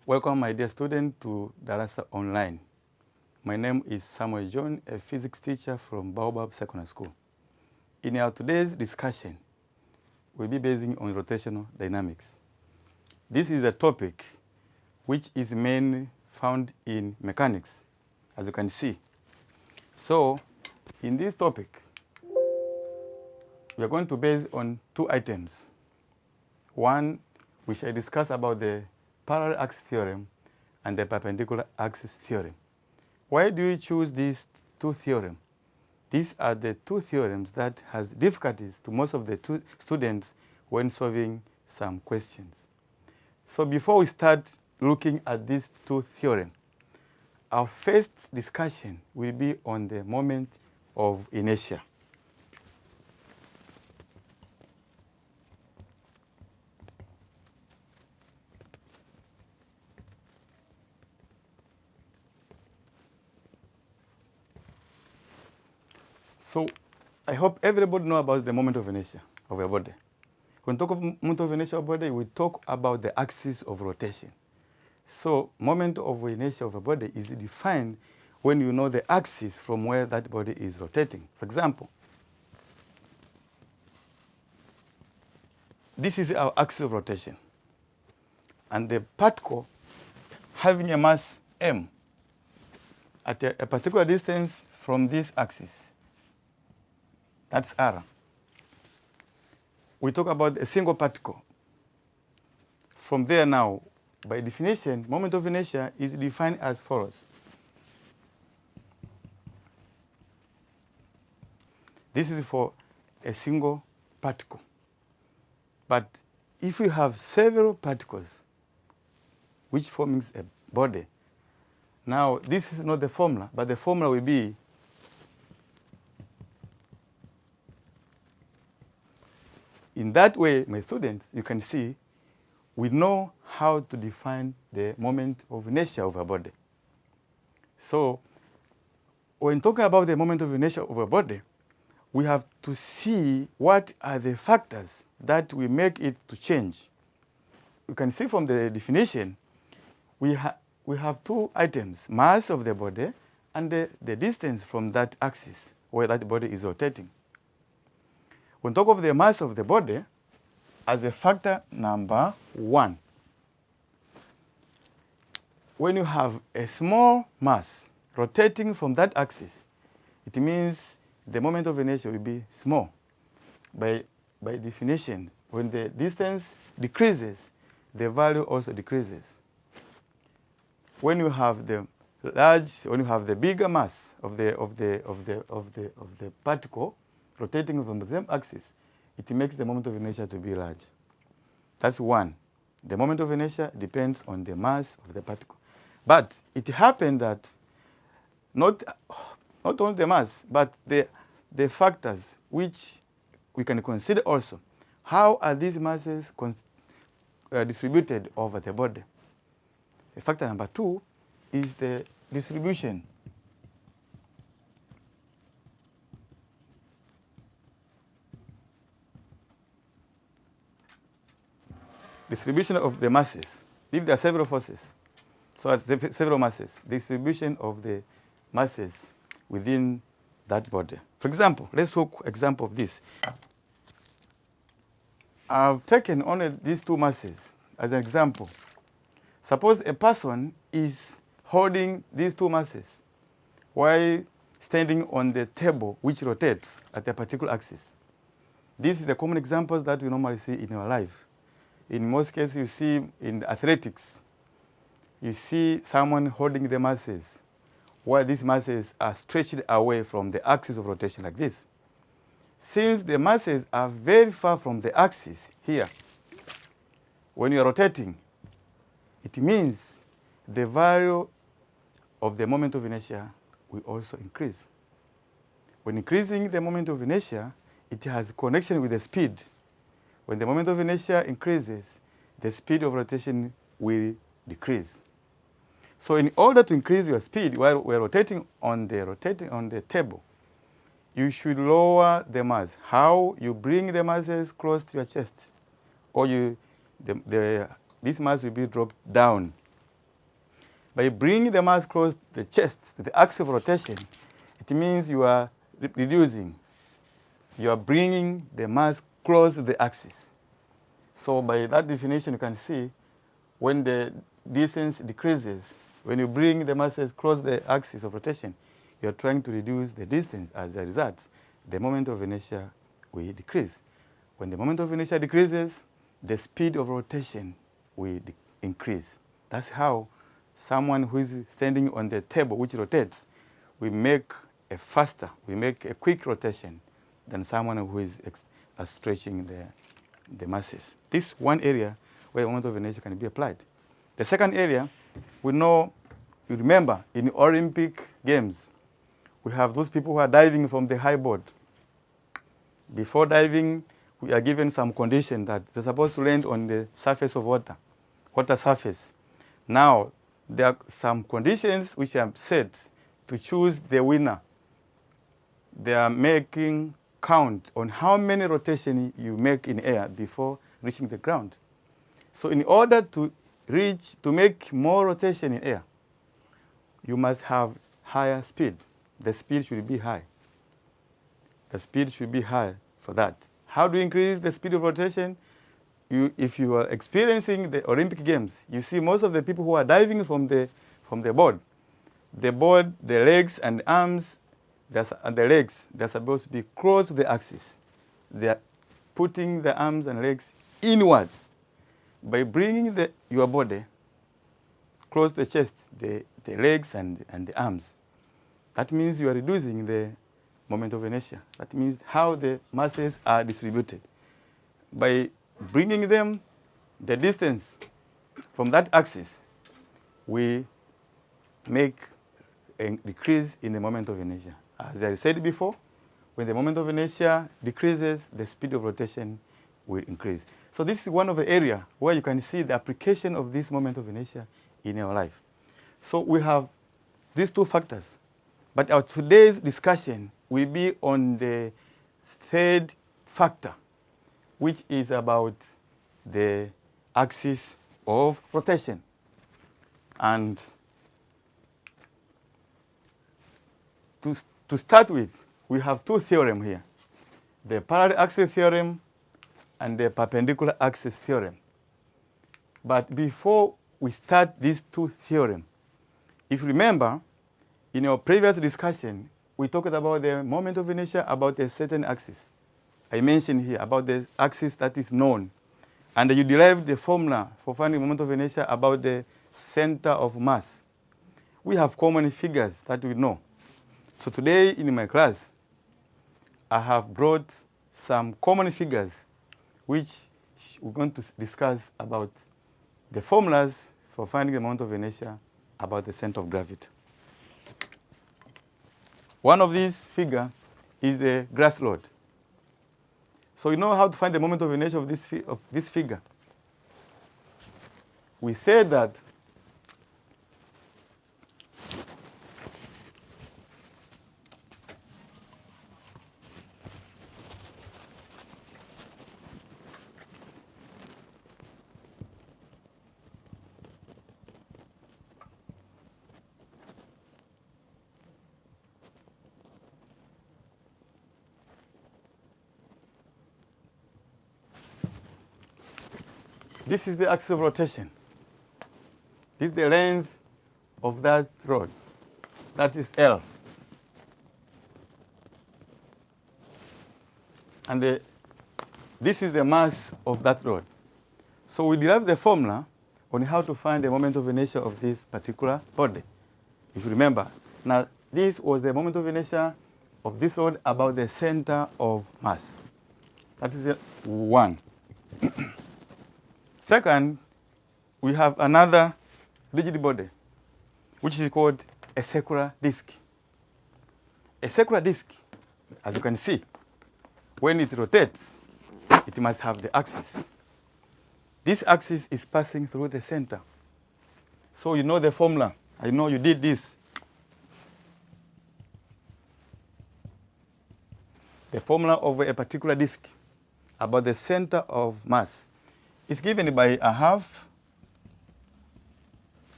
Welcome, my dear student, to Darasa Online. My name is Samuel John, a physics teacher from Baobab Secondary School. In our today's discussion, we'll be basing on rotational dynamics. This is a topic which is mainly found in mechanics, as you can see. So, in this topic, we are going to base on two items. One, we shall discuss about the parallel axis theorem and the perpendicular axis theorem. Why do we choose these two theorems? These are the two theorems that has difficulties to most of the students when solving some questions. So before we start looking at these two theorems, our first discussion will be on the moment of inertia. So I hope everybody knows about the moment of inertia of a body. When we talk of moment of inertia of a body, we talk about the axis of rotation. So moment of inertia of a body is defined when you know the axis from where that body is rotating. For example, this is our axis of rotation. And the particle having a mass m at a particular distance from this axis. That's R. We talk about a single particle. From there now, by definition, moment of inertia is defined as follows. This is for a single particle. But if you have several particles, which forms a body, now this is not the formula, but the formula will be in that way, my students, you can see, we know how to define the moment of inertia of a body. So when talking about the moment of inertia of a body, we have to see what are the factors that will make it to change. You can see from the definition, we have two items, mass of the body and the distance from that axis where that body is rotating. When we talk of the mass of the body as a factor number 1, when you have a small mass rotating from that axis, it means the moment of inertia will be small. By definition, when the distance decreases, the value also decreases. When you have the bigger mass of the particle rotating from the same axis, it makes the moment of inertia to be large. That's one. The moment of inertia depends on the mass of the particle. But it happened that not only the mass, but the factors which we can consider also. How are these masses distributed over the body? The factor number 2 is the distribution. Distribution of the masses. If there are several forces, so as several masses, distribution of the masses within that body. For example, let's take example of this. I've taken only these two masses as an example. Suppose a person is holding these two masses while standing on the table which rotates at a particular axis. These are the common examples that we normally see in our life. In most cases, you see in athletics, you see someone holding the masses while these masses are stretched away from the axis of rotation like this. Since the masses are very far from the axis here, when you are rotating, it means the value of the moment of inertia will also increase. When increasing the moment of inertia, it has connection with the speed. When the moment of inertia increases, the speed of rotation will decrease. So in order to increase your speed while we're rotating on the table, you should lower the mass. How? You bring the masses close to your chest, or this mass will be dropped down By bringing the mass close to the chest, the axis of rotation, it means you are reducing. You are bringing the mass close to the axis. So by that definition, you can see when the distance decreases, when you bring the masses close the axis of rotation, you are trying to reduce the distance. As a result, the moment of inertia will decrease. When the moment of inertia decreases, the speed of rotation will increase. That's how someone who is standing on the table, which rotates, will make a quick rotation than someone who is stretching the masses. This one area where the moment of inertia can be applied. The second area, we know, you remember, in Olympic Games, we have those people who are diving from the high board. Before diving, we are given some condition that they're supposed to land on the surface of water surface. Now, there are some conditions which are set to choose the winner. They are making count on how many rotations you make in air before reaching the ground. So in order to make more rotation in air, you must have higher speed. The speed should be high. The speed should be high for that. How do you increase the speed of rotation? If you are experiencing the Olympic Games, you see most of the people who are diving from the board, the legs and arms, and the legs, they're supposed to be close to the axis. They are putting the arms and legs inwards. By bringing your body close to the chest, the legs and the arms, that means you are reducing the moment of inertia. That means how the masses are distributed. By bringing them the distance from that axis, we make a decrease in the moment of inertia. As I said before, when the moment of inertia decreases, the speed of rotation will increase. So this is one of the areas where you can see the application of this moment of inertia in your life. So we have these two factors. But our today's discussion will be on the third factor, which is about the axis of rotation. And to start with, we have two theorems here, the parallel axis theorem and the perpendicular axis theorem. But before we start these two theorems, if you remember, in our previous discussion, we talked about the moment of inertia about a certain axis. I mentioned here about the axis that is known. And you derived the formula for finding moment of inertia about the center of mass. We have common figures that we know. So today in my class, I have brought some common figures which we're going to discuss about the formulas for finding the moment of inertia about the center of gravity. One of these figures is the grass rod. So you know how to find the moment of inertia of this figure. We said that this is the axis of rotation. This is the length of that rod. That is L. And this is the mass of that rod. So we derive the formula on how to find the moment of inertia of this particular body. If you remember, now this was the moment of inertia of this rod about the center of mass. That is 1. Second, we have another rigid body, which is called a circular disk. A circular disk, as you can see, when it rotates, it must have the axis. This axis is passing through the center. So you know the formula. I know you did this. The formula of a particular disk about the center of mass is given by a half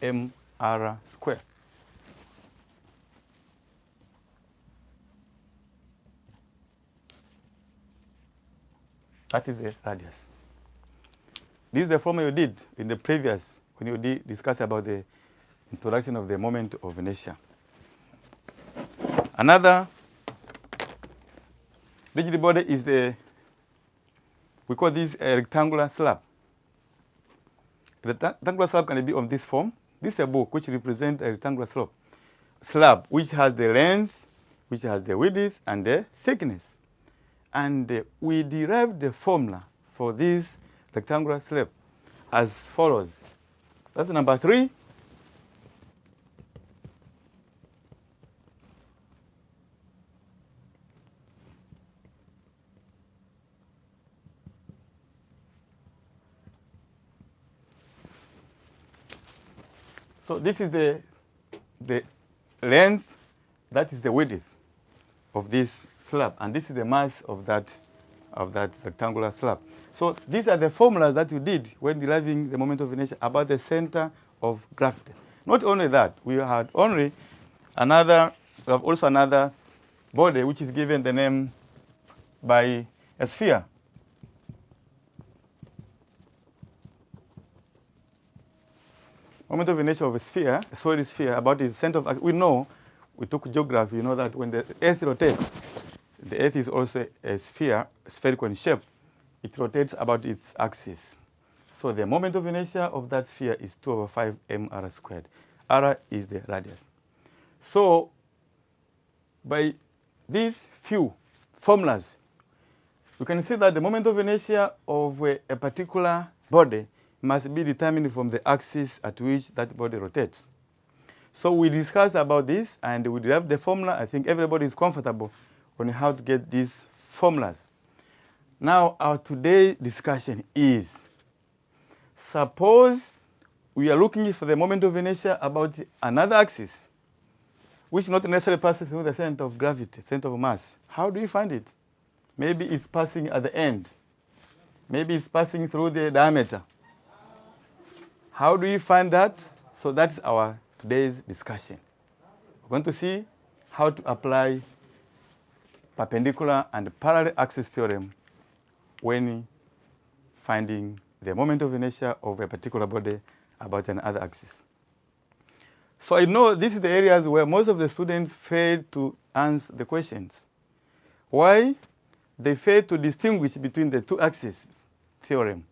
mr r squared. That is the radius. This is the formula you did in the previous, when you discussed about the introduction of the moment of inertia. Another rigid body is we call this a rectangular slab. The rectangular slab can be of this form. This is a book which represents a rectangular slab, which has the length, which has the width, and the thickness. And we derived the formula for this rectangular slab as follows. That's number 3. So this is the length, that is the width of this slab, and this is the mass of that rectangular slab. So these are the formulas that you did when deriving the moment of inertia about the center of gravity. Not only that, we have also another body which is given the name by a sphere. Moment of inertia of a sphere, a solid sphere, about its center of, we took geography, you know that when the Earth rotates, the Earth is also a sphere, spherical in shape. It rotates about its axis. So the moment of inertia of that sphere is 2/5 mr squared. R is the radius. So by these few formulas, we can see that the moment of inertia of a particular body must be determined from the axis at which that body rotates. So we discussed about this, and we derived the formula. I think everybody is comfortable on how to get these formulas. Now, our today's discussion is, suppose we are looking for the moment of inertia about another axis, which not necessarily passes through the center of gravity, center of mass. How do you find it? Maybe it's passing at the end. Maybe it's passing through the diameter. How do you find that? So that's our today's discussion. We're going to see how to apply perpendicular and parallel axis theorem when finding the moment of inertia of a particular body about another axis. So I know this is the areas where most of the students fail to answer the questions. Why? They fail to distinguish between the two axes theorem.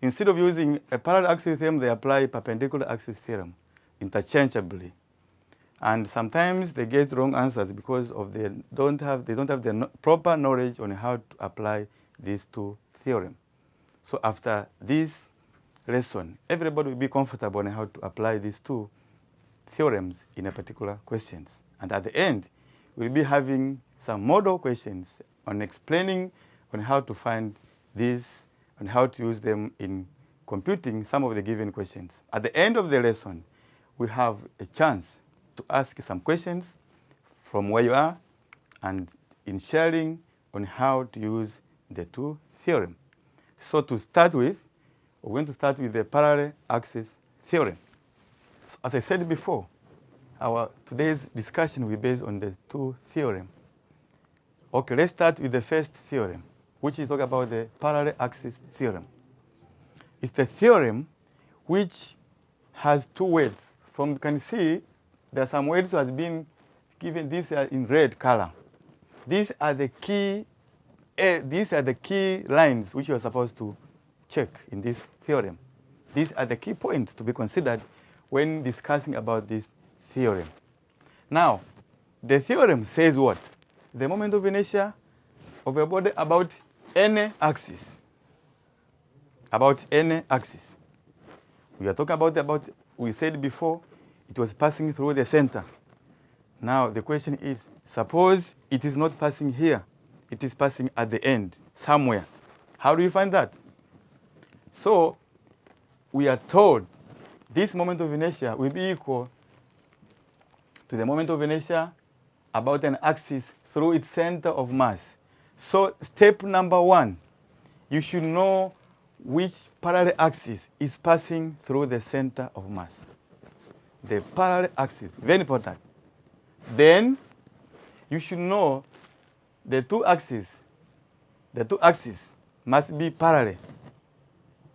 Instead of using a parallel axis theorem, they apply perpendicular axis theorem interchangeably. And sometimes they get wrong answers because of they don't have the proper knowledge on how to apply these two theorems. So after this lesson, everybody will be comfortable on how to apply these two theorems in a particular questions. And at the end, we'll be having some model questions on explaining on how to find these and how to use them in computing some of the given questions. At the end of the lesson, we have a chance to ask some questions from where you are and in sharing on how to use the two theorems. So to start with, we're going to start with the parallel axis theorem. So as I said before, our today's discussion will be based on the two theorems. Okay, let's start with the first theorem, which is talking about the parallel axis theorem. It's the theorem which has two words. From you can see, there are some words that has been given. These are in red color. These are the key lines which you are supposed to check in this theorem. These are the key points to be considered when discussing about this theorem. Now, the theorem says what? The moment of inertia of a body about any axis. About any axis. We are talking about we said before, it was passing through the center. Now the question is, suppose it is not passing here. It is passing at the end, somewhere. How do you find that? So we are told this moment of inertia will be equal to the moment of inertia about an axis through its center of mass. So step number 1, you should know which parallel axis is passing through the center of mass. the parallel axis. Very important. Then you should know the two axes must be parallel.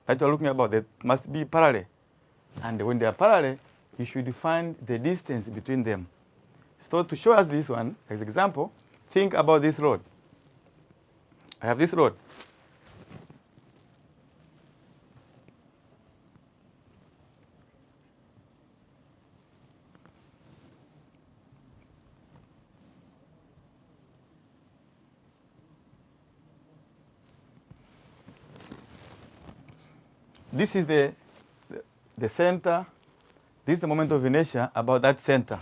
That you're looking about, they must be parallel. And when they are parallel, you should find the distance between them. So to show us this one, as an example, think about this rod. I have this rod. This is the center. This is the moment of inertia about that center.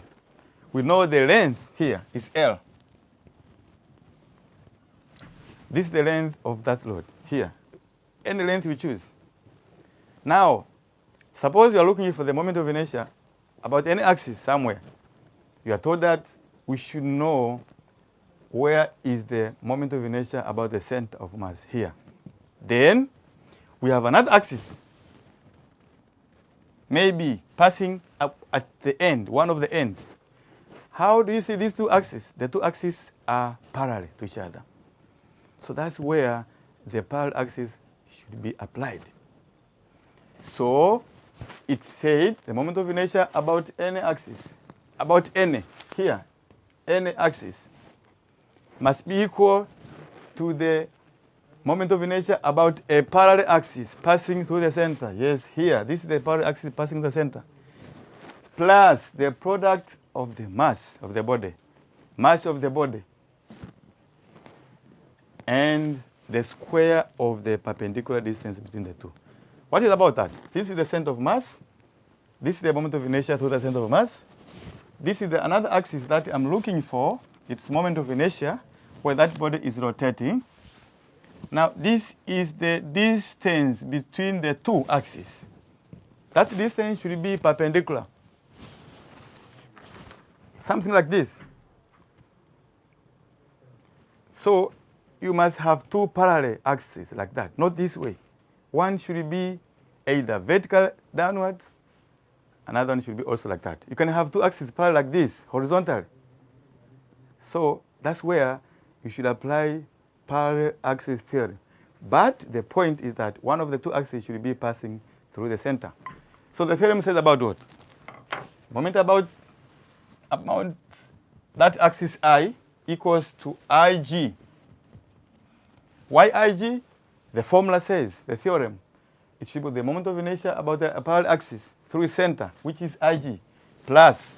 We know the length here is L. This is the length of that rod here. Any length you choose. Now, suppose you are looking for the moment of inertia about any axis somewhere. You are told that we should know where is the moment of inertia about the center of mass here. Then we have another axis, maybe passing up at the end, one of the end. How do you see these two axes? The two axes are parallel to each other. So that's where the parallel axis should be applied. So it said the moment of inertia about any axis, about any, here, any axis must be equal to the moment of inertia about a parallel axis passing through the center. Yes, here, this is the parallel axis passing the center. Plus the product of the mass of the body. Mass of the body. And the square of the perpendicular distance between the two. What is about that? This is the center of mass. This is the moment of inertia through the center of mass. This is another axis that I'm looking for. It's moment of inertia where that body is rotating. Now, this is the distance between the two axes. That distance should be perpendicular. Something like this. So you must have two parallel axes like that, not this way. One should be either vertical downwards, another one should be also like that. You can have two axes parallel like this, horizontal. So that's where you should apply parallel axis theory. But the point is that one of the two axes should be passing through the center. So the theorem says about what? Moment about that axis I equals to Ig. Why Ig? The formula says, the theorem, it should be the moment of inertia about the parallel axis through its center, which is Ig, plus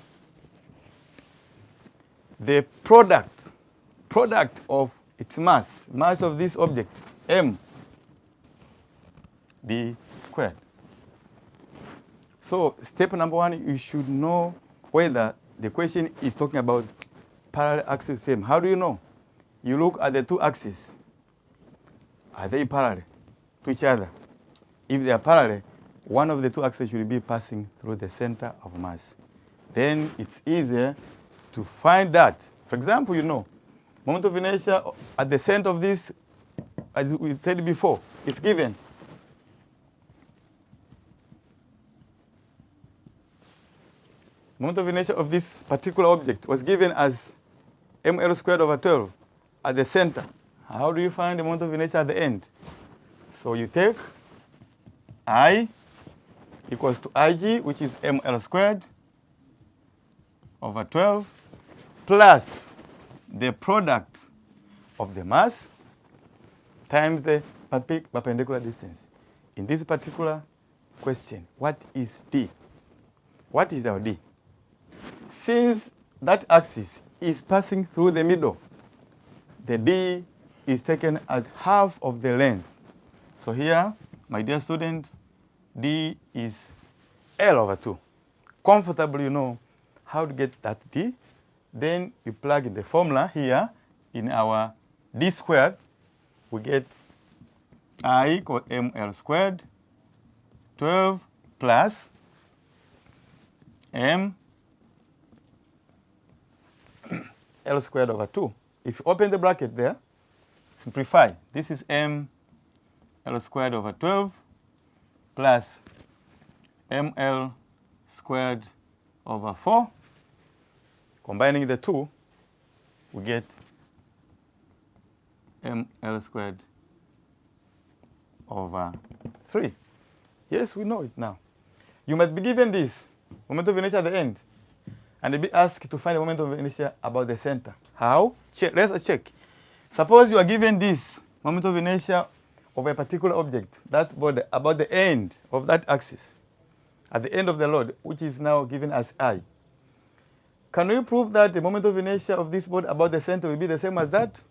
the product of its mass of this object, m, d squared. So step number one, you should know whether the question is talking about parallel axis theorem. How do you know? You look at the two axes. Are they parallel to each other? If they are parallel, one of the two axes should be passing through the center of mass. Then it's easier to find that. For example, you know, moment of inertia at the center of this, as we said before, is given. Moment of inertia of this particular object was given as ml squared over 12 at the center. How do you find the moment of inertia at the end? So you take I equals to Ig, which is ml squared over 12, plus the product of the mass times the perpendicular distance. In this particular question, what is D? What is our D? Since that axis is passing through the middle, the D is taken at half of the length. So here, my dear students, D is L over 2. Comfortably, you know how to get that D. Then you plug in the formula here in our D squared. We get I equal ml squared 12 plus m L squared over 2. If you open the bracket there, simplify. This is m L squared over 12 plus ml squared over 4. Combining the two, we get ml squared over 3. Yes, we know it now. You might be given this moment of inertia at the end, and be asked to find the moment of inertia about the center. How? Check. Let's check. Suppose you are given this moment of inertia of a particular object, that body, about the end of that axis, at the end of the load, which is now given as I. Can we prove that the moment of inertia of this body about the center will be the same as that?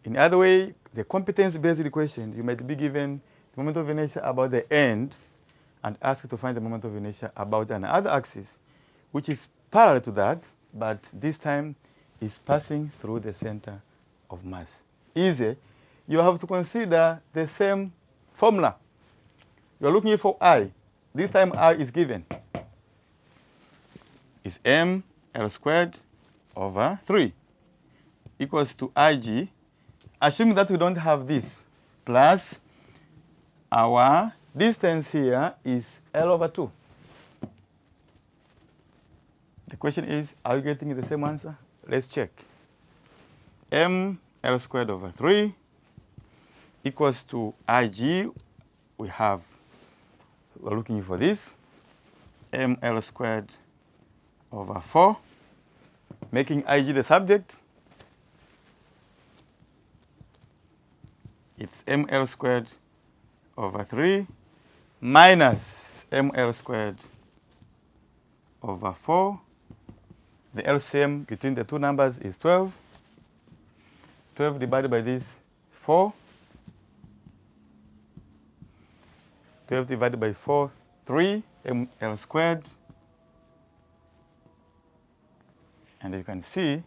In other way, the competence-based equation, you might be given the moment of inertia about the end and asked to find the moment of inertia about another axis, which is parallel to that, but this time is passing through the center of mass. Easy. You have to consider the same formula. You are looking for I. This time I is given. Is ml squared over 3 equals to Ig, assuming that we don't have this, plus our distance here is L over 2. The question is, are you getting the same answer? Let's check. ml squared over 3 equals to Ig. We're looking for this, ml squared over 4, making Ig the subject. It's ml squared over 3 minus ml squared over 4. The LCM between the two numbers is 12. 12 divided by this, 4. 12 divided by 4, 3 ml squared. And you can see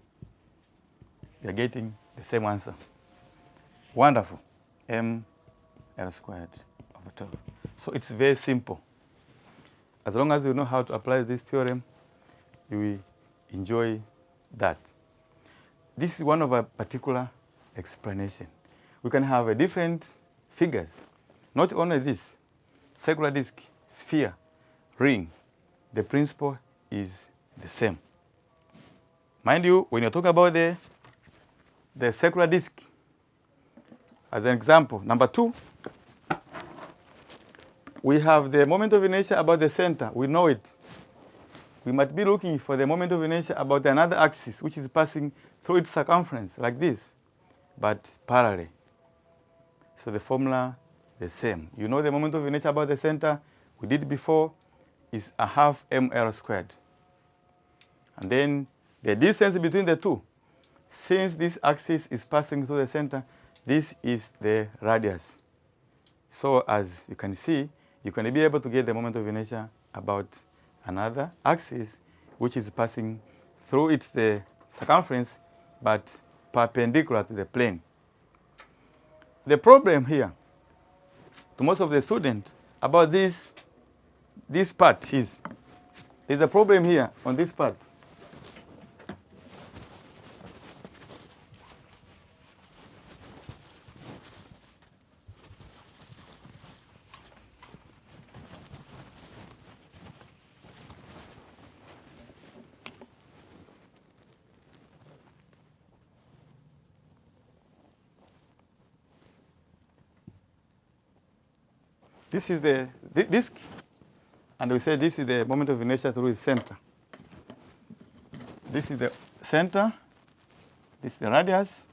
you're getting the same answer. Wonderful. ml squared over 12. So it's very simple. As long as you know how to apply this theorem, you will enjoy that. This is one of a particular explanation. We can have different figures. Not only this, circular disk, sphere, ring. The principle is the same. Mind you, when you're talking about the circular disk, as an example, number 2, we have the moment of inertia about the center. We know it. We might be looking for the moment of inertia about another axis, which is passing through its circumference, like this, but parallel. So the formula, the same. You know the moment of inertia about the center, we did before, is a half ml squared. And then the distance between the two, since this axis is passing through the center, this is the radius. So as you can see, you can be able to get the moment of inertia about another axis, which is passing through the circumference, but perpendicular to the plane. The problem here, to most of the students, about this part is, there's a problem here on this part. This is the disk, and we say this is the moment of inertia through its center. This is the center, this is the radius.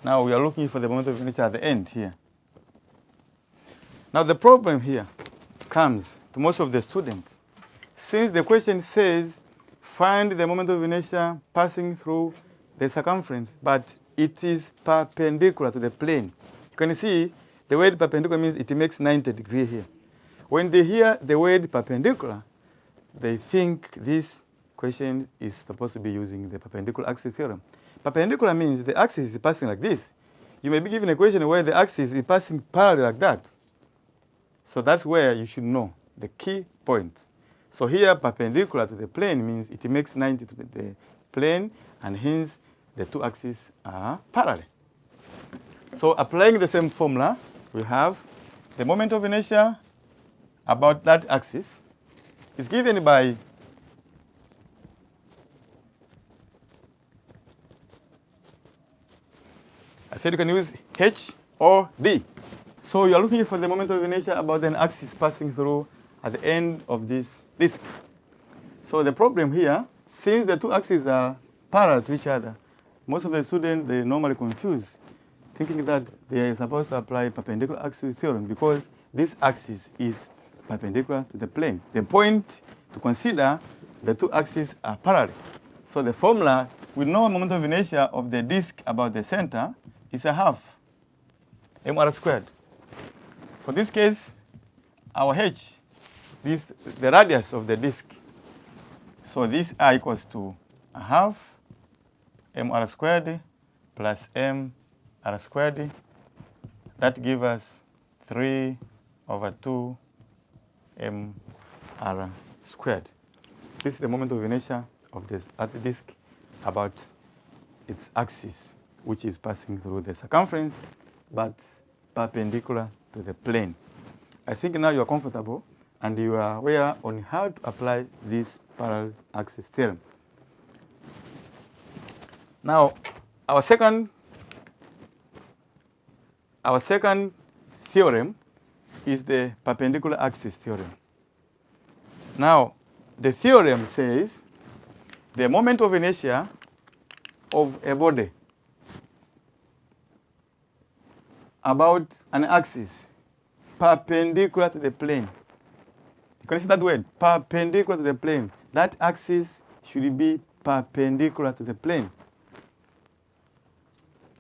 Now we are looking for the moment of inertia at the end here. Now the problem here comes to most of the students. Since the question says, find the moment of inertia passing through the circumference, but it is perpendicular to the plane. You can see the word perpendicular means it makes 90 degrees here. When they hear the word perpendicular, they think this question is supposed to be using the perpendicular axis theorem. Perpendicular means the axis is passing like this. You may be given a question where the axis is passing parallel like that. So that's where you should know the key points. So here, perpendicular to the plane means it makes 90 to the plane, and hence the two axes are parallel. So applying the same formula, we have the moment of inertia about that axis is given by I said you can use H or D. So you're looking for the moment of inertia about an axis passing through at the end of this disk. So the problem here, since the two axes are parallel to each other, most of the students, they normally confuse, thinking that they are supposed to apply perpendicular axis theorem because this axis is perpendicular to the plane. The point to consider, the two axes are parallel. So the formula, we know moment of inertia of the disk about the center is a half mr squared. For this case, our h, this the radius of the disk. So this r equals to a half mr squared plus mr squared. That gives us 3/2 mr squared. This is the moment of inertia of this at the disk about its axis, which is passing through the circumference, but perpendicular to the plane. I think now you are comfortable and you are aware on how to apply this parallel axis theorem. Now, our second theorem is the perpendicular axis theorem. Now, the theorem says the moment of inertia of a body about an axis perpendicular to the plane. You can see that word, perpendicular to the plane. That axis should be perpendicular to the plane.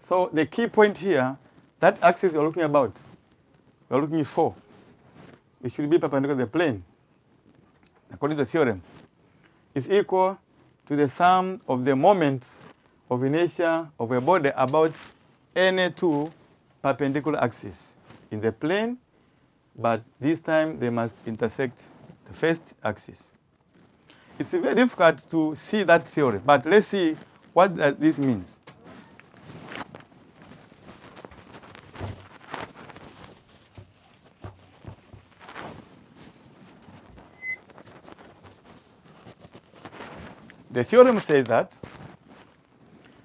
So the key point here, that axis you're looking about, you're looking for, it should be perpendicular to the plane. According to the theorem, is equal to the sum of the moments of inertia of a body about any two perpendicular axes in the plane, but this time they must intersect the first axis. It's very difficult to see that theory, but let's see what this means. The theorem says that,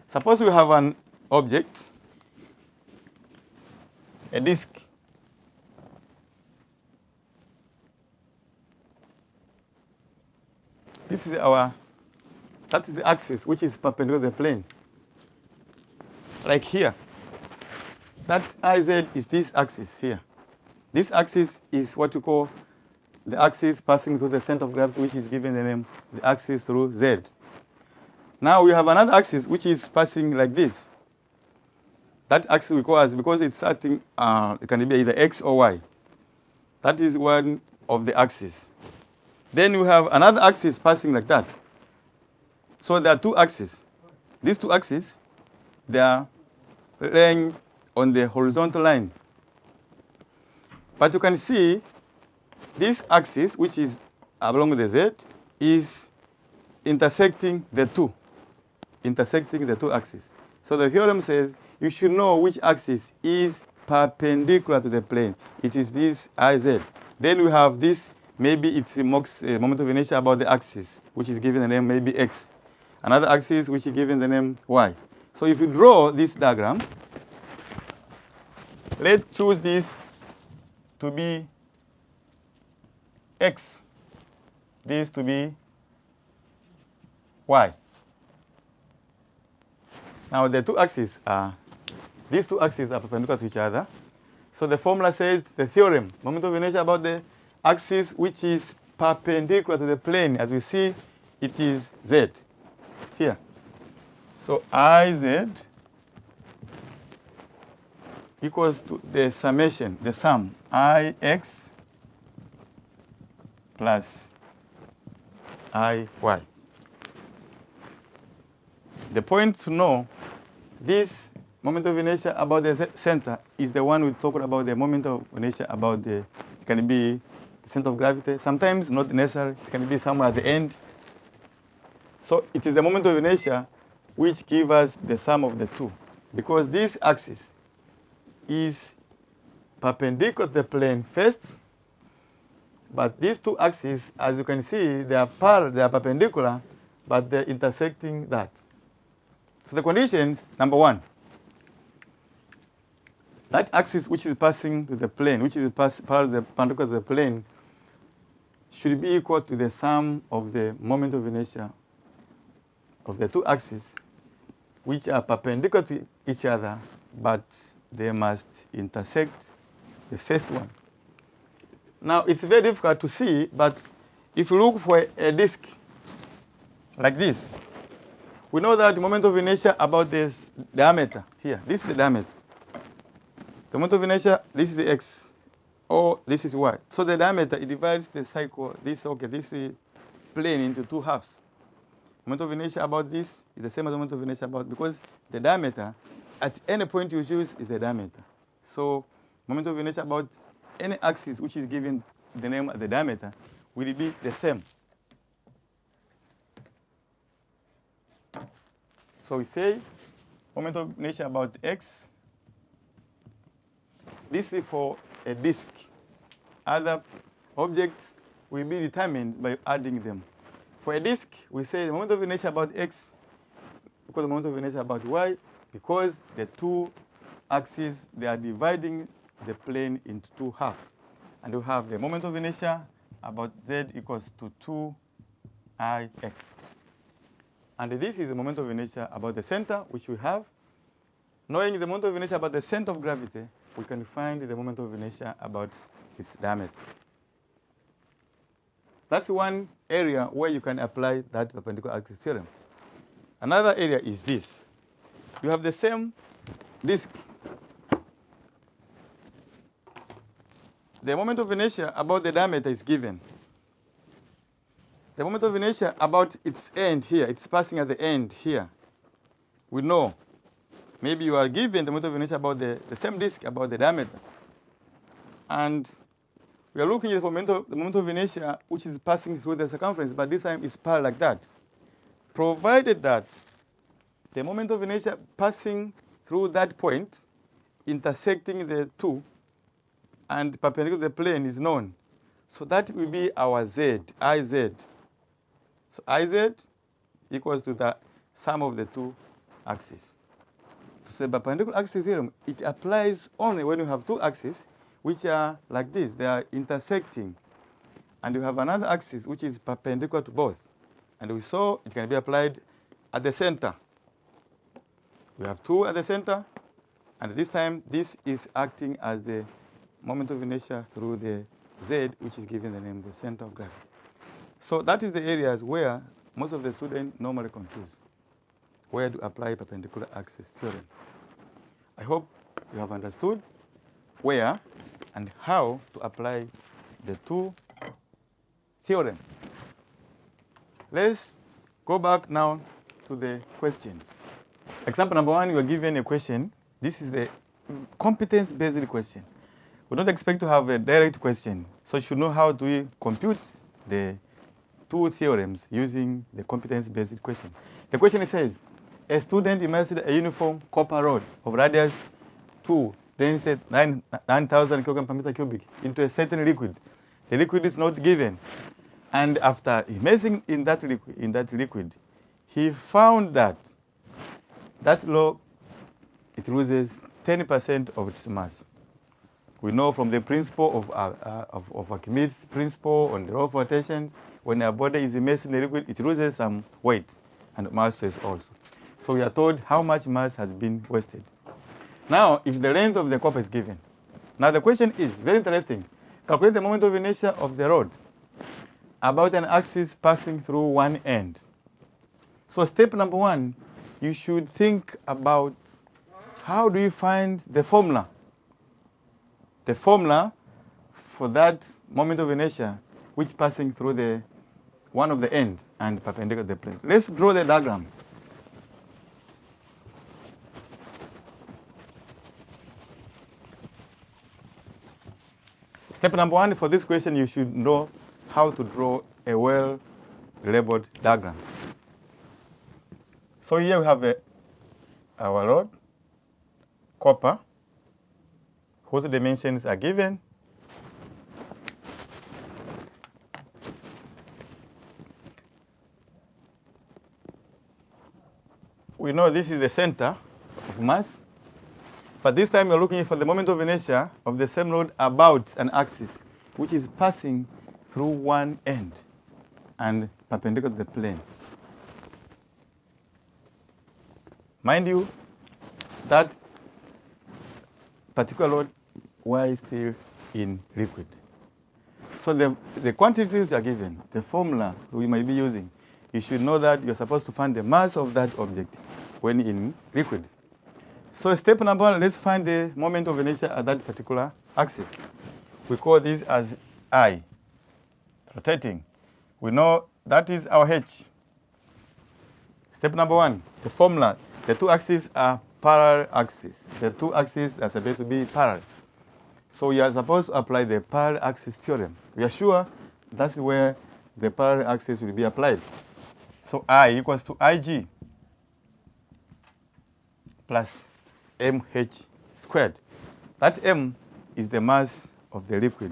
suppose we have an object, a disk. This is that is the axis which is perpendicular to the plane. Like here, that IZ is this axis here. This axis is what you call the axis passing through the center of gravity, which is given the name, the axis through Z. Now we have another axis which is passing like this. That axis we call as, because it's starting, it can be either X or Y. That is one of the axes. Then you have another axis passing like that. So there are two axes. These two axes, they are laying on the horizontal line. But you can see this axis, which is along the Z, is intersecting the two axes. So the theorem says you should know which axis is perpendicular to the plane. It is this IZ. Then we have this, maybe it's a moment of inertia about the axis, which is given the name maybe X. Another axis which is given the name Y. So if you draw this diagram, let's choose this to be X, this to be Y. Now the two axes are, these two axes are perpendicular to each other. So the formula says the theorem, moment of inertia about the axis which is perpendicular to the plane. As we see, it is Z here. So IZ equals to the summation, the sum, IX plus IY. The point to know, this moment of inertia about the center is the one we talked about, the moment of inertia about the, it can be the center of gravity. Sometimes not necessary, it can be somewhere at the end. So it is the moment of inertia which gives us the sum of the two. Because this axis is perpendicular to the plane first, but these two axes, as you can see, they are perpendicular, but they're intersecting that. So the conditions, number one, that axis which is passing to the plane, which is part of the perpendicular to the plane, should be equal to the sum of the moment of inertia of the two axes, which are perpendicular to each other, but they must intersect the first one. Now, it's very difficult to see, but if you look for a disk like this, we know that the moment of inertia about this diameter here, this is the diameter. The moment of inertia, this is the x, or this is y. So the diameter, it divides the cycle, this plane into two halves. Moment of inertia about this is the same as the moment of inertia about, because the diameter, at any point you choose, is the diameter. So moment of inertia about any axis which is given the name of the diameter will be the same. So we say moment of inertia about x. This is for a disk. Other objects will be determined by adding them. For a disk, we say the moment of inertia about x equals the moment of inertia about y, because the two axes, they are dividing the plane into two halves. And we have the moment of inertia about z equals to 2ix. And this is the moment of inertia about the center, which we have. Knowing the moment of inertia about the center of gravity, we can find the moment of inertia about its diameter. That's one area where you can apply that perpendicular axis theorem. Another area is this. You have the same disk. The moment of inertia about the diameter is given. The moment of inertia about its end here, it's passing at the end here. We know. Maybe you are given the moment of inertia about the same disk about the diameter. And we are looking at the moment of inertia which is passing through the circumference, but this time it's parallel like that. Provided that the moment of inertia passing through that point, intersecting the two, and perpendicular to the plane is known. So that will be our z, Iz. So Iz equals to the sum of the two axes. So the perpendicular axis theorem, it applies only when you have two axes which are like this. They are intersecting. And you have another axis which is perpendicular to both. And we saw it can be applied at the center. We have two at the center. And this time, this is acting as the moment of inertia through the z, which is given the name the center of gravity. So that is the areas where most of the students normally confuse where to apply perpendicular axis theorem. I hope you have understood where and how to apply the two theorems. Let's go back now to the questions. Example number 1, you are given a question. This is the competence-based question. We don't expect to have a direct question, so you should know how do we compute the two theorems using the competence-based question. The question says, a student immersed a uniform copper rod of radius 2, density 9,000 kilograms per meter cubic into a certain liquid. The liquid is not given. And after immersing in that liquid, he found that law, it loses 10% of its mass. We know from the principle of Archimedes' principle on the law of rotation, when a body is immersed in the liquid, it loses some weight and mass also. So we are told how much mass has been wasted. Now, if the length of the copper is given. Now the question is, very interesting, calculate the moment of inertia of the rod about an axis passing through one end. So step number 1, you should think about how do you find the formula? The formula for that moment of inertia which passing through one of the ends and perpendicular to the plane. Let's draw the diagram. Step number 1, for this question, you should know how to draw a well-labeled diagram. So here we have our rod, copper, whose dimensions are given. We know this is the center of mass. But this time you're looking for the moment of inertia of the same load about an axis, which is passing through one end and perpendicular to the plane. Mind you, that particular load y is still in liquid. So the quantities are given, the formula we might be using, you should know that you're supposed to find the mass of that object when in liquid. So step number one, let's find the moment of inertia at that particular axis. We call this as I, rotating. We know that is our h. Step number one, the formula. The two axes are parallel axes. The two axes are supposed to be parallel. So you are supposed to apply the parallel axis theorem. We are sure that's where the parallel axis will be applied. So I equals to Ig plus mh squared. That m is the mass of the liquid,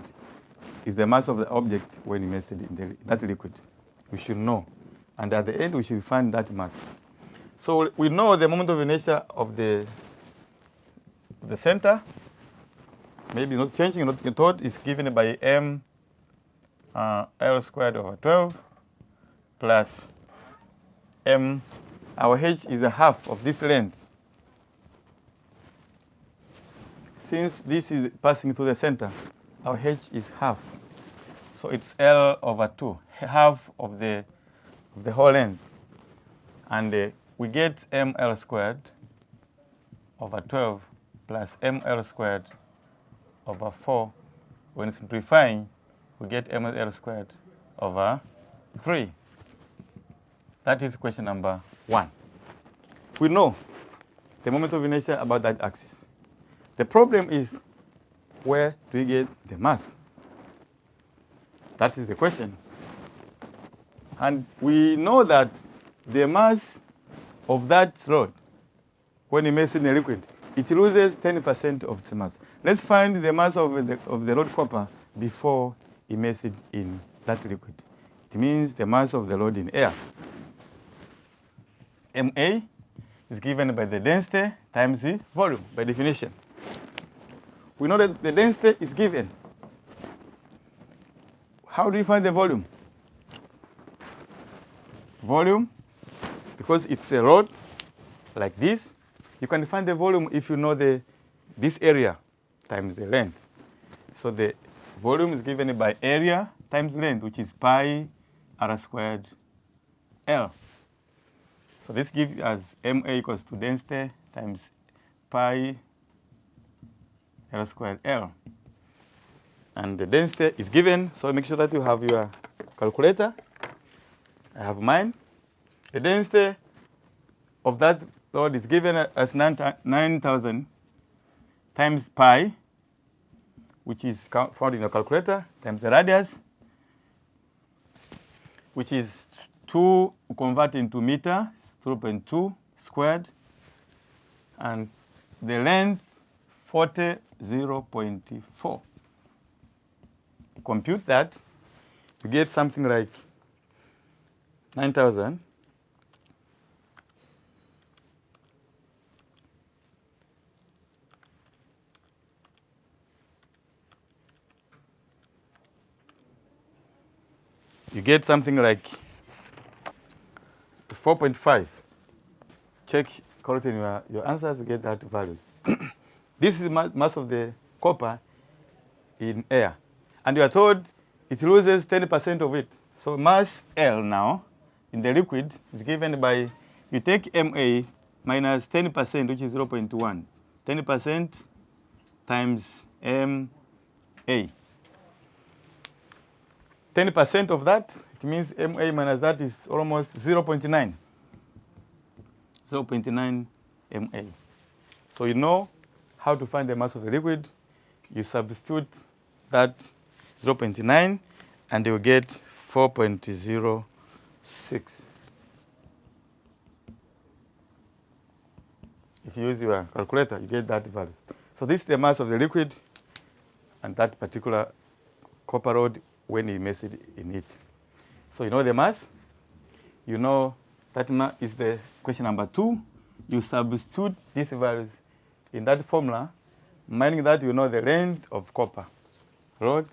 is the mass of the object when immersed in that liquid. We should know. And at the end, we should find that mass. So we know the moment of inertia of the center. Maybe not changing, not the thought is given by m L squared over 12 plus m. Our h is a half of this length. Since this is passing through the center, our h is half. So it's L over 2, half of the whole length. And we get ml squared over 12 plus ml squared over 4. When simplifying, we get ml squared over 3. That is question number 1. We know the moment of inertia about that axis. The problem is, where do we get the mass? That is the question. And we know that the mass of that rod, when immersed in a liquid, it loses 10% of its mass. Let's find the mass of the rod copper before immersed in that liquid. It means the mass of the rod in air. Ma is given by the density times the volume, by definition. We know that the density is given. How do you find the volume? Volume, because it's a rod like this, you can find the volume if you know this area times the length. So the volume is given by area times length, which is pi r squared L. So this gives us Ma equals to density times pi r squared L. And the density is given, so make sure that you have your calculator. I have mine. The density of that load is given as 9,000 times pi, which is found in your calculator, times the radius, which is 2 converted into meter, 0.2 squared, and the length 0.4. Compute that, you get something like 9,000 you get something like 4.5. Check correctly your answers to get that value. This is mass of the copper in air. And you are told it loses 10% of it. So mass L now in the liquid is given by, you take Ma minus 10%, which is 0.1. 10% times Ma. 10% of that, it means Ma minus that is almost 0.9. 0.9 Ma. So you know how to find the mass of the liquid. You substitute that 0.9 and you get 4.06. If you use your calculator, you get that value. So this is the mass of the liquid and that particular copper rod when immersed in it. So you know the mass. You know that mass is the question number 2. You substitute these values in that formula, meaning that you know the length of copper rod.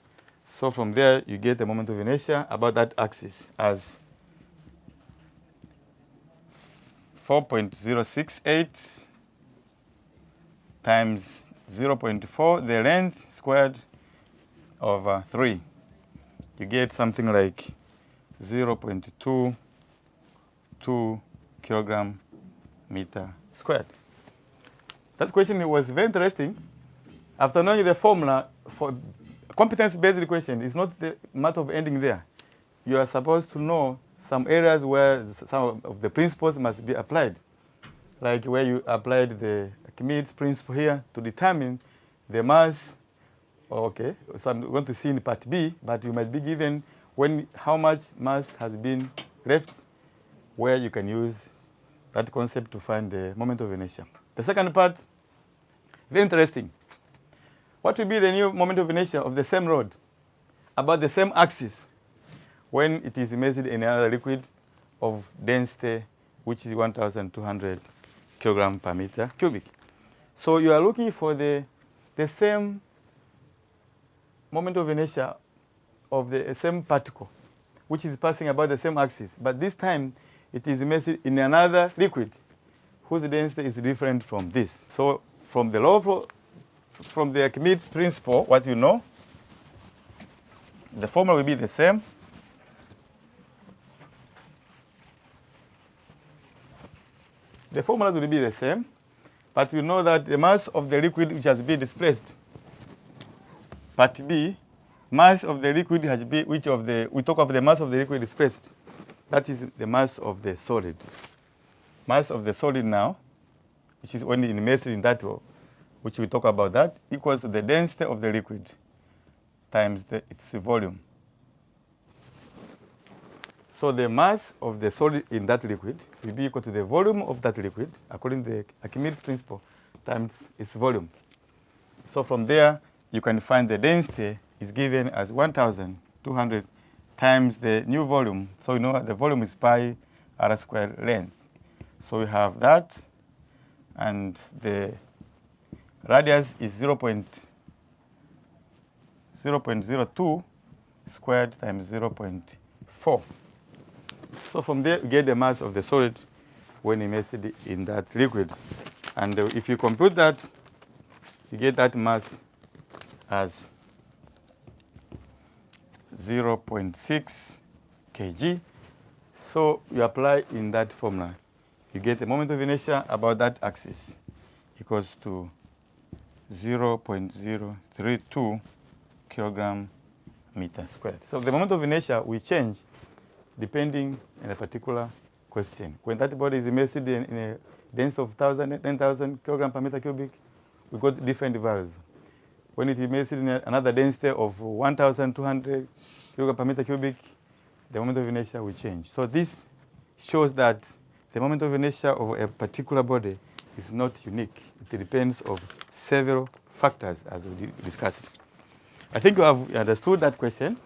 So from there, you get the moment of inertia about that axis as 4.068 times 0.4, the length squared over 3. You get something like 0.22 kilogram meter squared. That question was very interesting. After knowing the formula for competence-based question, it's not the matter of ending there. You are supposed to know some areas where some of the principles must be applied, like where you applied the Archimedes principle here to determine the mass. Okay, so I'm going to see in part B, but you might be given how much mass has been left, where you can use that concept to find the moment of inertia. The second part, very interesting. What will be the new moment of inertia of the same rod about the same axis when it is immersed in another liquid of density, which is 1,200 kilogram per meter cubic? So you are looking for the same moment of inertia of the same particle, which is passing about the same axis, but this time it is immersed in another liquid whose density is different from this. So from the law from the Archimedes principle, what you know, the formula will be the same. The formula will be the same, but we know that the mass of the liquid which has been displaced, part B, mass of the liquid has been, we talk of the mass of the liquid displaced. That is the mass of the solid. Mass of the solid now, which is only immersed in that, which we talk about that, equals to the density of the liquid times its volume. So the mass of the solid in that liquid will be equal to the volume of that liquid, according to the Archimedes principle, times its volume. So from there, you can find the density is given as 1,200 times the new volume. So you know the volume is pi r squared length. So we have that, and the radius is 0.02 squared times 0.4. So from there, you get the mass of the solid when immersed in that liquid. And if you compute that, you get that mass as 0.6 kg. So you apply in that formula. You get the moment of inertia about that axis equals to 0.032 kilogram meter squared. So the moment of inertia will change depending on a particular question. When that body is immersed in a density of 10,000 kilogram per meter cubic, we got different values. When it is immersed in another density of 1,200 kilogram per meter cubic, the moment of inertia will change. So this shows that the moment of inertia of a particular body is not unique. It depends on several factors, as we discussed. I think you have understood that question.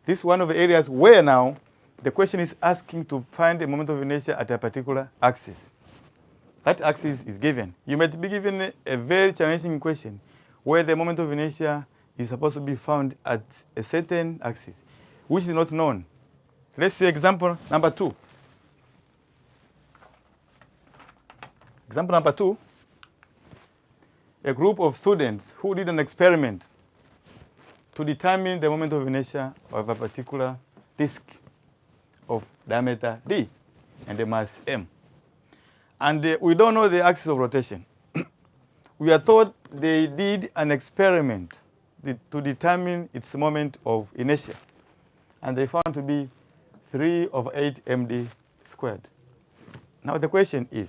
This is one of the areas where now the question is asking to find the moment of inertia at a particular axis. That axis is given. You might be given a very challenging question where the moment of inertia is supposed to be found at a certain axis, which is not known. Let's see example number 2. Example number 2, a group of students who did an experiment to determine the moment of inertia of a particular disk of diameter d and the mass m. And we don't know the axis of rotation. We are told they did an experiment to determine its moment of inertia. And they found to be 3/8 md squared. Now the question is,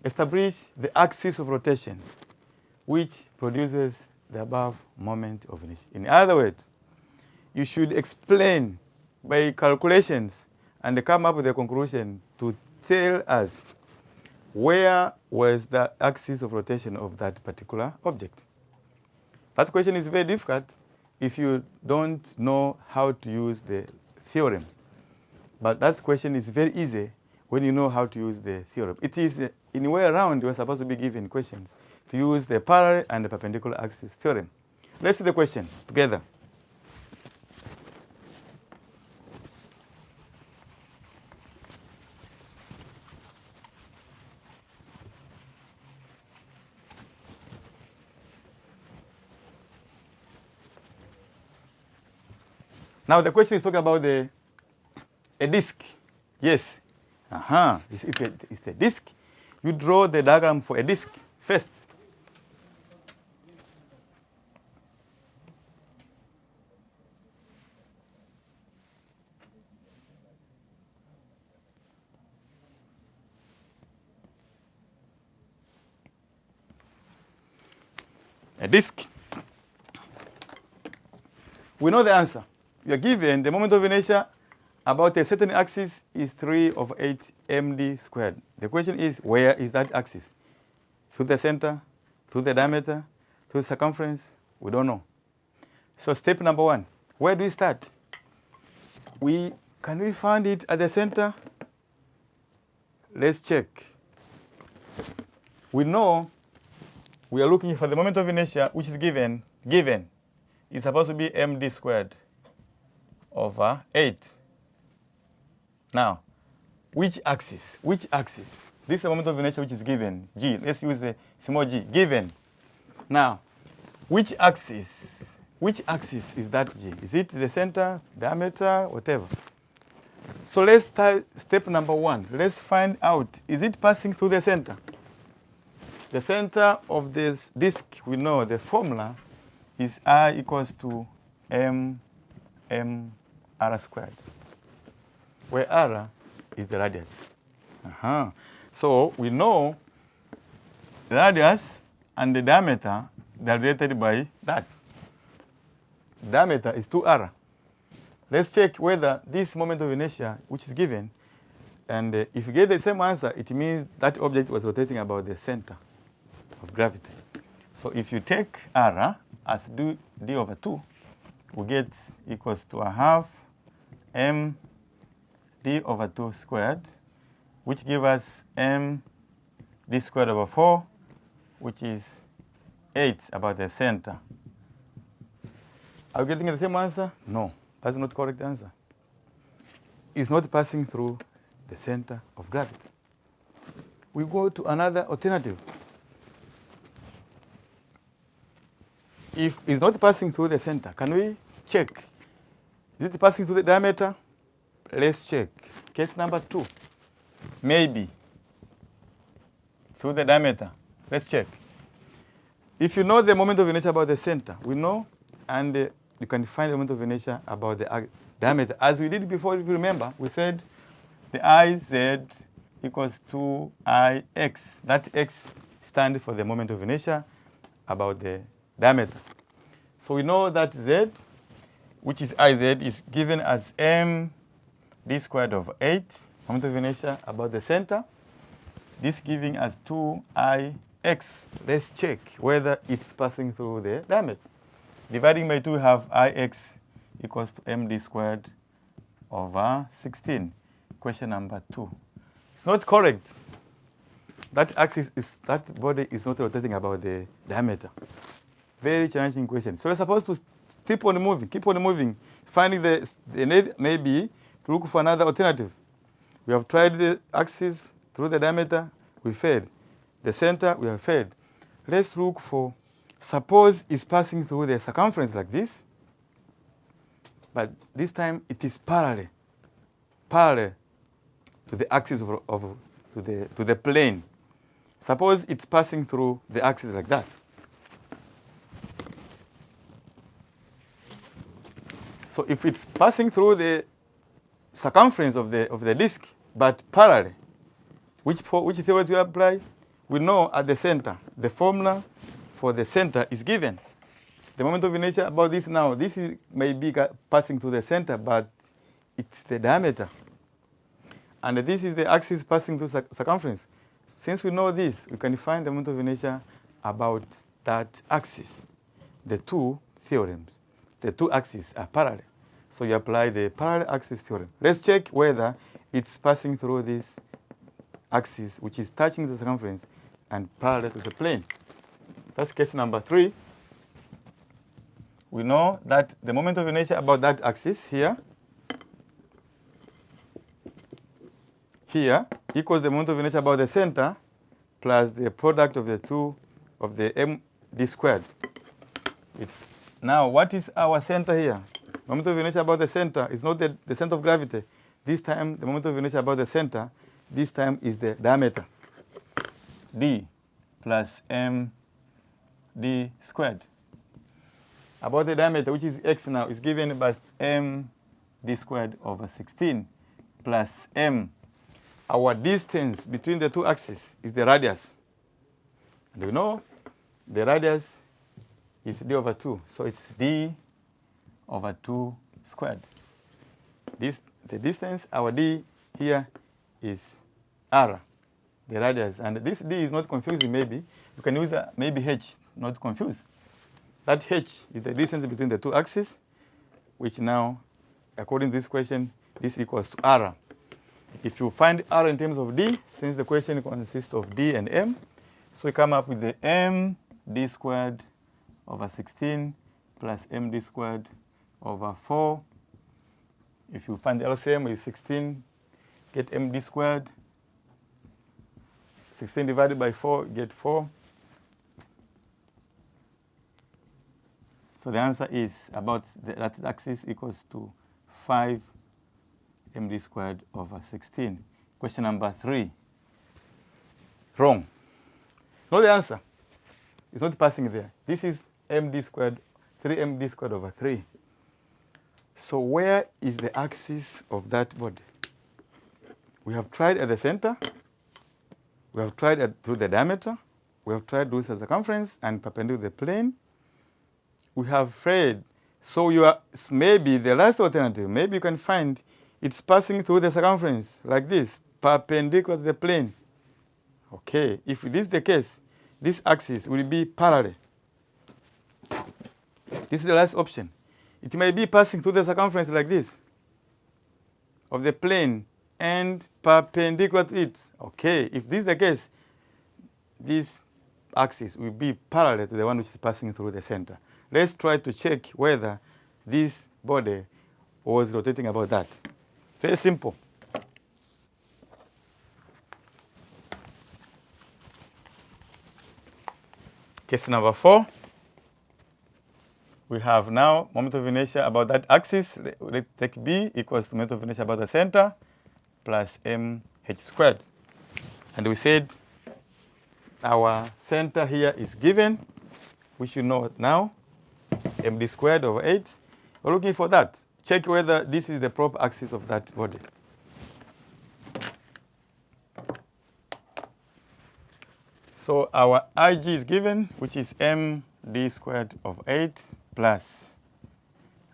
establish the axis of rotation which produces the above moment of inertia. In other words, you should explain by calculations and come up with a conclusion to tell us where was the axis of rotation of that particular object. That question is very difficult if you don't know how to use the theorems. But that question is very easy when you know how to use the theorem. It is in a way around, you are supposed to be given questions to use the parallel and the perpendicular axis theorem. Let's see the question together. Now the question is talking about a disk. Yes. If it's a disk, you draw the diagram for a disk first. A disk. We know the answer. You are given the moment of inertia about a certain axis is 3/8 md squared. The question is, where is that axis? Through the center, through the diameter, through the circumference? We don't know. So step number 1, where do we start? Can we find it at the center? Let's check. We know we are looking for the moment of inertia, which is given. It's supposed to be md squared over 8. Now, which axis? This is the moment of inertia which is given, g. Let's use the small g, given. Now, which axis is that g? Is it the center, diameter, whatever? So let's start step number 1. Let's find out, is it passing through the center? The center of this disk, we know the formula is I equals to m r squared, where r is the radius. So we know the radius and the diameter, they are related by that. Diameter is 2r. Let's check whether this moment of inertia, which is given, and if you get the same answer, it means that object was rotating about the center of gravity. So if you take r as d over 2, we get equals to 1/2 m d over 2 squared, which gives us m d squared over 4, which is 8 about the center. Are you getting the same answer? No, that's not the correct answer. It's not passing through the center of gravity. We go to another alternative. If it's not passing through the center, can we check? Is it passing through the diameter? Let's check. Case number 2. Maybe through the diameter. Let's check. If you know the moment of inertia about the center, we know, and you can find the moment of inertia about the diameter. As we did before, if you remember, we said the Iz equals 2Ix. That x stands for the moment of inertia about the diameter. So we know that z, which is Iz, is given as m d squared over 8, moment of inertia about the center. This giving us 2Ix. Let's check whether it's passing through the diameter. Dividing by 2, we have Ix equals to md squared over 16. Question number 2. It's not correct. That body is not rotating about the diameter. Very challenging question. So we're supposed to keep on moving, finding maybe to look for another alternative. We have tried the axis through the diameter, we failed. The center, we have failed. Let's look for, suppose it's passing through the circumference like this, but this time it is parallel to the axis to the plane. Suppose it's passing through the axis like that. So if it's passing through the circumference of the disk, but parallel, which theory do we apply? We know at the center, the formula for the center is given. The moment of inertia about this now, this is maybe passing through the center, but it's the diameter. And this is the axis passing through circumference. Since we know this, we can find the moment of inertia about that axis. The two theorems, the two axes are parallel. So you apply the parallel axis theorem. Let's check whether it's passing through this axis, which is touching the circumference and parallel to the plane. That's case number 3. We know that the moment of inertia about that axis here equals the moment of inertia about the center plus the product of the two of the md squared. It's now, what is our center here? Moment of inertia about the center is not the center of gravity. This time, the moment of inertia about the center, this time is the diameter, d plus md squared. About the diameter, which is x now, is given by md squared over 16 plus m. Our distance between the two axes is the radius. And we know the radius is d over 2. So it's d over 2 squared. The distance, our d here is r, the radius. And this d is not confusing maybe. You can use maybe h, not confuse. That h is the distance between the two axes, which now, according to this question, this equals to r. If you find r in terms of d, since the question consists of d and m, so we come up with the md squared over 16 plus md squared over 4. If you find the LCM with 16, get md squared. 16 divided by 4, get 4. So the answer is about that axis equals to 5 md squared over 16. Question number 3. Wrong. Not the answer. It's not passing there. This is md squared, 3md squared over 3. So where is the axis of that body? We have tried at the center. We have tried through the diameter. We have tried with the circumference and perpendicular to the plane. We have tried. So you are maybe the last alternative. Maybe you can find it's passing through the circumference like this, perpendicular to the plane. Okay, if this is the case, this axis will be parallel. This is the last option. It may be passing through the circumference like this of the plane and perpendicular to it. Okay, if this is the case, this axis will be parallel to the one which is passing through the center. Let's try to check whether this body was rotating about that. Very simple. Case number 4. We have now moment of inertia about that axis. Let's take B equals to moment of inertia about the center plus mh squared. And we said our center here is given, which you know now, md squared over 8. We're looking for that. Check whether this is the proper axis of that body. So our IG is given, which is md squared of 8 plus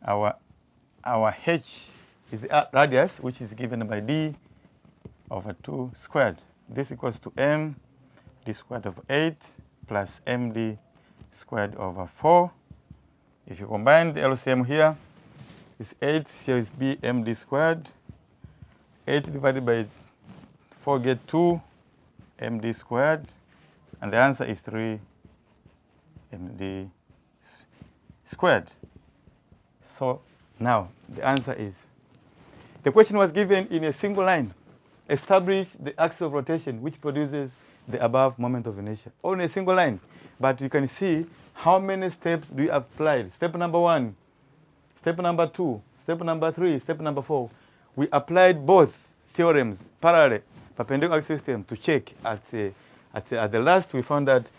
our h is the radius, which is given by d over 2 squared. This equals to md squared of 8 plus md squared over 4. If you combine the LCM here, it's 8, here is b md squared. 8 divided by 4 get 2 md squared. And the answer is 3 md squared. So now the answer is, the question was given in a single line. Establish the axis of rotation which produces the above moment of inertia. On a single line. But you can see how many steps do you apply. Step number 1, step number 2, step number 3, step number 4. We applied both theorems, parallel, perpendicular axis system, to check at the last we found that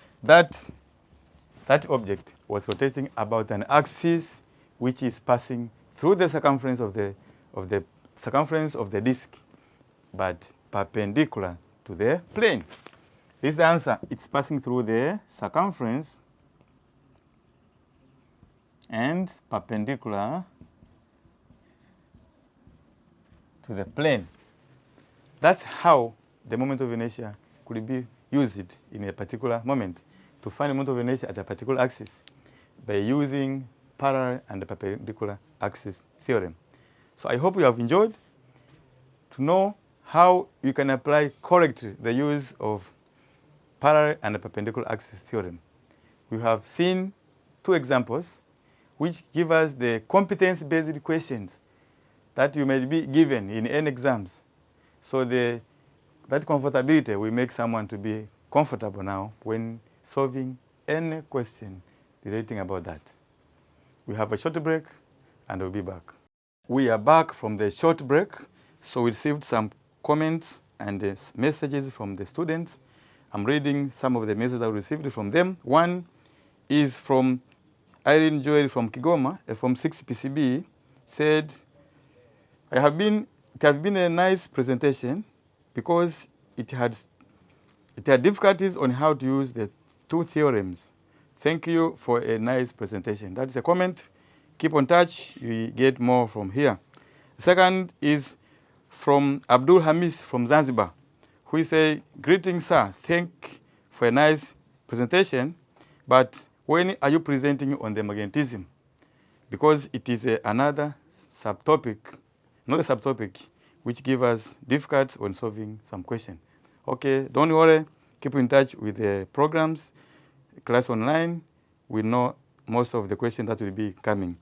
object was rotating about an axis which is passing through the circumference of the disk, but perpendicular to the plane. This is the answer. It's passing through the circumference and perpendicular to the plane. That's how the moment of inertia could be used in a particular moment, to find the moment of inertia at a particular axis by using parallel and perpendicular axis theorem. So I hope you have enjoyed to know how you can apply correctly the use of parallel and perpendicular axis theorem. we have seen two examples which give us the competence-based questions that you may be given in any exams. So that comfortability will make someone to be comfortable now when solving any question relating about that. We have a short break and we'll be back. We are back from the short break. So we received some comments and messages from the students. I'm reading some of the messages I received from them. One is from Irene Joel from Kigoma, from 6 PCB, said, it has been a nice presentation because it had difficulties on how to use the two theorems. Thank you for a nice presentation. That's a comment. Keep on touch. You get more from here. Second is from Abdul Hamis from Zanzibar, who say, greetings, sir. Thank for a nice presentation, but when are you presenting on the magnetism? Because it is another subtopic, not a subtopic, which gives us difficulties when solving some question. Okay, don't worry. Keep in touch with the programs. Class online, we know most of the questions that will be coming.